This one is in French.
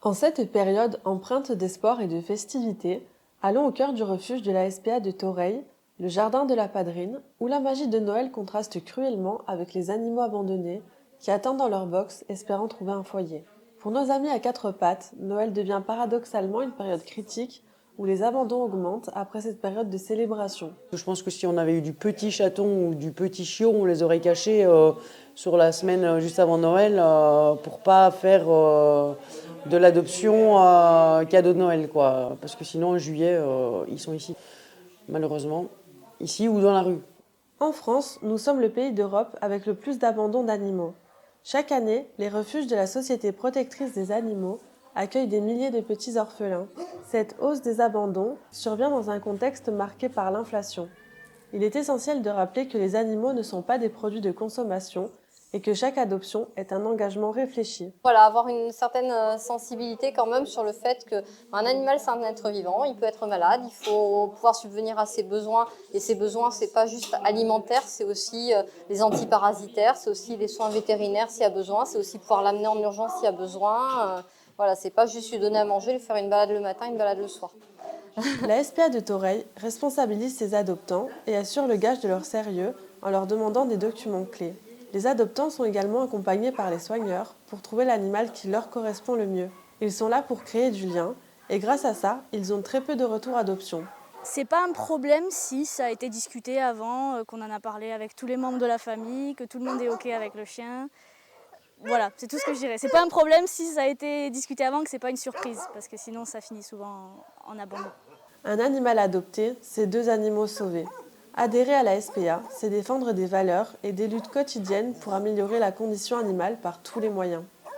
En cette période empreinte d'espoir et de festivités, allons au cœur du refuge de la SPA de Toreil, le jardin de la Padrine, où la magie de Noël contraste cruellement avec les animaux abandonnés qui attendent dans leur box espérant trouver un foyer. Pour nos amis à quatre pattes, Noël devient paradoxalement une période critique où les abandons augmentent après cette période de célébration. Je pense que si on avait eu du petit chaton ou du petit chiot, on les aurait cachés sur la semaine juste avant Noël pour pas faire de l'adoption cadeau de Noël, quoi. Parce que sinon, en juillet, ils sont ici, malheureusement. Ici ou dans la rue. En France, nous sommes le pays d'Europe avec le plus d'abandons d'animaux. Chaque année, les refuges de la Société protectrice des animaux accueillent des milliers de petits orphelins. Cette hausse des abandons survient dans un contexte marqué par l'inflation. Il est essentiel de rappeler que les animaux ne sont pas des produits de consommation et que chaque adoption est un engagement réfléchi. Voilà, avoir une certaine sensibilité quand même sur le fait qu'un animal c'est un être vivant, il peut être malade, il faut pouvoir subvenir à ses besoins et ses besoins c'est pas juste alimentaire, c'est aussi les antiparasitaires, c'est aussi les soins vétérinaires s'il y a besoin, c'est aussi pouvoir l'amener en urgence s'il y a besoin. Voilà, c'est pas juste lui donner à manger, lui faire une balade le matin, une balade le soir. La SPA de Toreil responsabilise ses adoptants et assure le gage de leur sérieux en leur demandant des documents clés. Les adoptants sont également accompagnés par les soigneurs pour trouver l'animal qui leur correspond le mieux. Ils sont là pour créer du lien et grâce à ça, ils ont très peu de retours adoption. C'est pas un problème si ça a été discuté avant, qu'on en a parlé avec tous les membres de la famille, que tout le monde est OK avec le chien. Voilà, c'est tout ce que je dirais. C'est pas un problème si ça a été discuté avant, que c'est pas une surprise, parce que sinon ça finit souvent en abandon. Un animal adopté, c'est deux animaux sauvés. Adhérer à la SPA, c'est défendre des valeurs et des luttes quotidiennes pour améliorer la condition animale par tous les moyens.